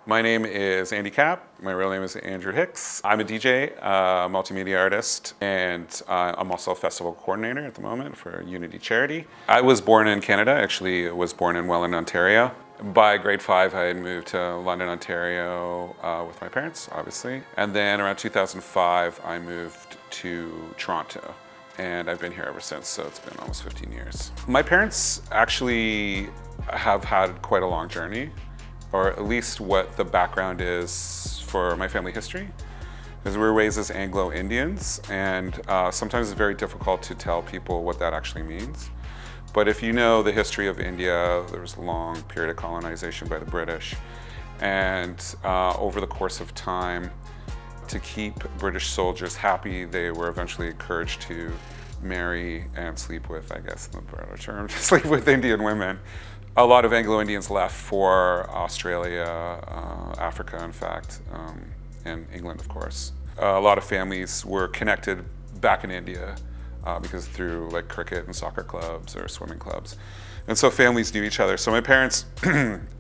My name is Andy Capp. My real name is Andrew Hicks. I'm a DJ, multimedia artist, and I'm also a festival coordinator at the moment for Unity Charity. I was born in Canada, actually was born in Welland, Ontario. By grade 5, I had moved to London, Ontario with my parents, obviously. And then around 2005, I moved to Toronto. And I've been here ever since, so it's been almost 15 years. My parents actually have had quite a long journey, or at least what the background is for my family history. Because we were raised as Anglo-Indians, and sometimes it's very difficult to tell people what that actually means. But if you know the history of India, there was a long period of colonization by the British. And over the course of time, to keep British soldiers happy, they were eventually encouraged to marry and sleep with, I guess in the better term, sleep with Indian women. A lot of Anglo-Indians left for Australia, Africa, in fact, and England, of course. A lot of families were connected back in India because through like cricket and soccer clubs or swimming clubs. And so families knew each other. So my parents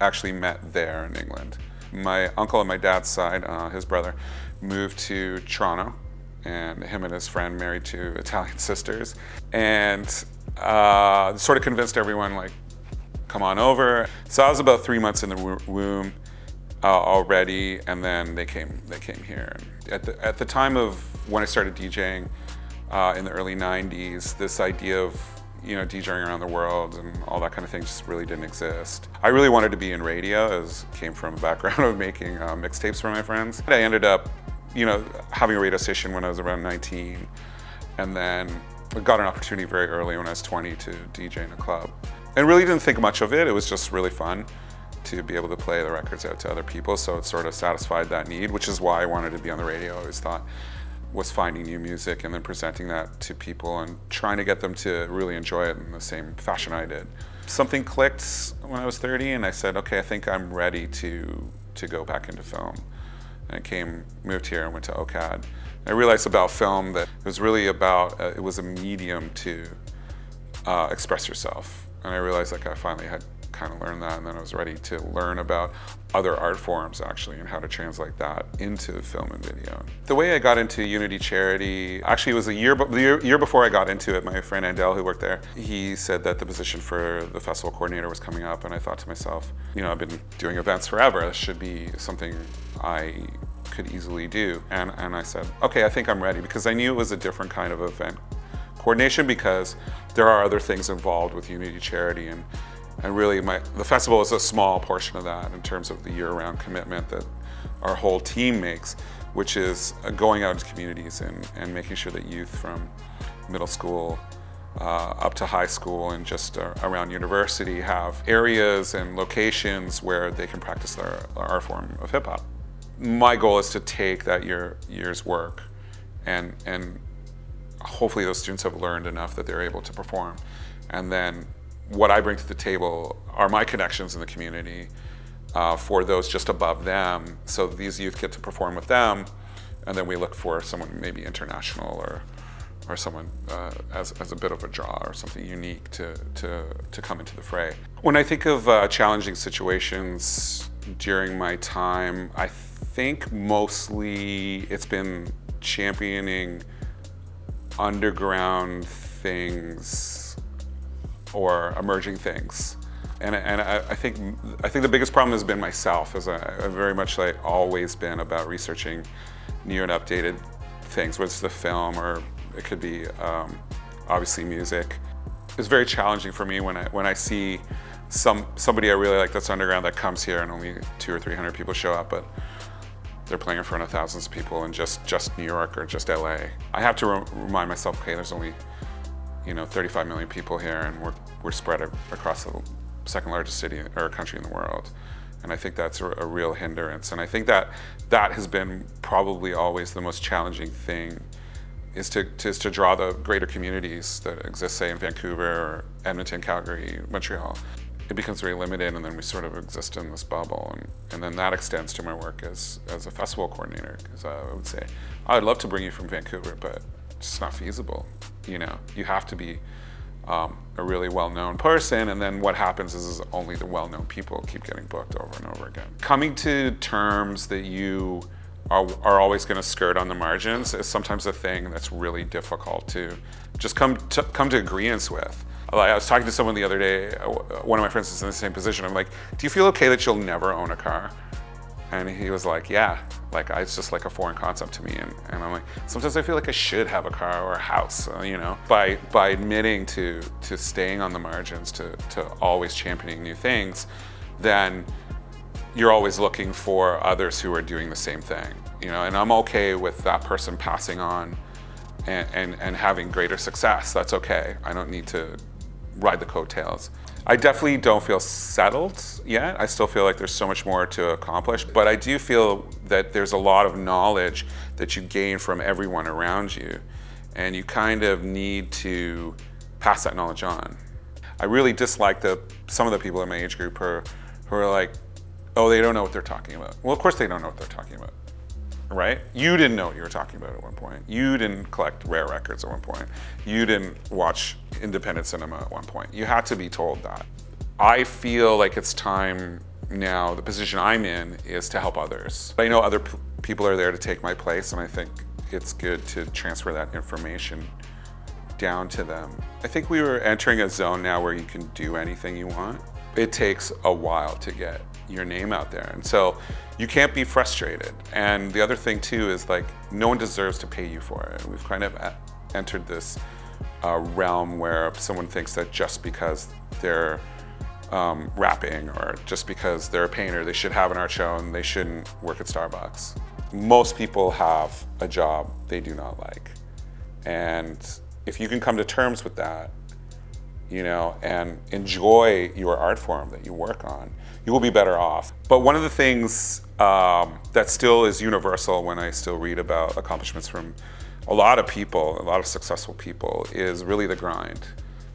actually met there in England. My uncle on my dad's side, his brother, moved to Toronto, and him and his friend married two Italian sisters. And sort of convinced everyone, like, come on over. So I was about 3 months in the womb already, and then they came here. At the time of when I started DJing in the early 90s, this idea of DJing around the world and all that kind of thing just really didn't exist. I really wanted to be in radio, as came from a background of making mixtapes for my friends. I ended up having a radio station when I was around 19, and then I got an opportunity very early when I was 20 to DJ in a club. And really didn't think much of it. It was just really fun to be able to play the records out to other people, so it sort of satisfied that need, which is why I wanted to be on the radio. I always thought was finding new music and then presenting that to people and trying to get them to really enjoy it in the same fashion I did. Something clicked when I was 30, and I said, okay, I think I'm ready to go back into film. And I moved here and went to OCAD. I realized about film that it was really about, it was a medium to express yourself. And I realized like I finally had kind of learned that, and then I was ready to learn about other art forms actually and how to translate that into film and video. The way I got into Unity Charity, actually it was the year before I got into it, my friend Andel, who worked there, he said that the position for the festival coordinator was coming up, and I thought to myself, I've been doing events forever, this should be something I could easily do. And I said, okay, I think I'm ready, because I knew it was a different kind of event coordination, because there are other things involved with Unity Charity, and really the festival is a small portion of that in terms of the year-round commitment that our whole team makes, which is going out into communities and making sure that youth from middle school up to high school and just around university have areas and locations where they can practice their art form of hip-hop. My goal is to take that year's work and hopefully those students have learned enough that they're able to perform. And then what I bring to the table are my connections in the community for those just above them. So these youth get to perform with them, and then we look for someone maybe international or someone as a bit of a draw or something unique to come into the fray. When I think of challenging situations during my time, I think mostly it's been championing underground things or emerging things. And I think the biggest problem has been myself, as I've very much always been about researching new and updated things, whether it's the film or it could be obviously music. It's very challenging for me when I see somebody I really like that's underground that comes here and only 200 or 300 people show up, but they're playing in front of thousands of people in just New York or just LA. I have to remind myself, okay, there's only 35 million people here, and we're spread across the second largest city or country in the world. And I think that's a real hindrance. And I think that has been probably always the most challenging thing, is to draw the greater communities that exist, say, in Vancouver or Edmonton, Calgary, Montreal. It becomes very limited, and then we sort of exist in this bubble. And then that extends to my work as a festival coordinator, because I would say, I'd love to bring you from Vancouver, but it's just not feasible. You have to be a really well-known person, and then what happens is only the well-known people keep getting booked over and over again. Coming to terms that you are always going to skirt on the margins is sometimes a thing that's really difficult to just come to agreeance with. Like, I was talking to someone the other day, one of my friends is in the same position. I'm like, do you feel okay that you'll never own a car? And he was like, yeah, like it's just like a foreign concept to me. And I'm like, sometimes I feel like I should have a car or a house, you know? By admitting to staying on the margins, to always championing new things, then you're always looking for others who are doing the same thing, you know? And I'm okay with that person passing on and having greater success. That's okay. I don't need to ride the coattails. I definitely don't feel settled yet. I still feel like there's so much more to accomplish, but I do feel that there's a lot of knowledge that you gain from everyone around you, and you kind of need to pass that knowledge on. I really dislike some of the people in my age group who are like, oh, they don't know what they're talking about. Well, of course they don't know what they're talking about, right? You didn't know what you were talking about at one point. You didn't collect rare records at one point. You didn't watch independent cinema at one point. You had to be told that. I feel like it's time now, the position I'm in is to help others. I know other people are there to take my place, and I think it's good to transfer that information down to them. I think we were entering a zone now where you can do anything you want. It takes a while to get your name out there, and so you can't be frustrated. And the other thing too is, like, no one deserves to pay you for it. We've kind of entered this realm where someone thinks that just because they're rapping or just because they're a painter, they should have an art show and they shouldn't work at Starbucks. Most people have a job they do not like. And if you can come to terms with that, you know, and enjoy your art form that you work on, you will be better off. But one of the things that still is universal when I still read about accomplishments from a lot of people, a lot of successful people, is really the grind.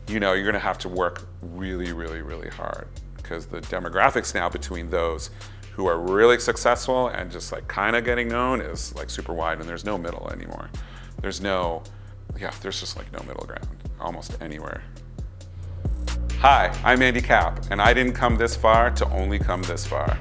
You know, you're gonna have to work really, really, really hard, because the demographics now between those who are really successful and just like kind of getting known is like super wide, and there's no middle anymore. There's just like no middle ground almost anywhere. Hi, I'm Andy Capp, and I didn't come this far to only come this far.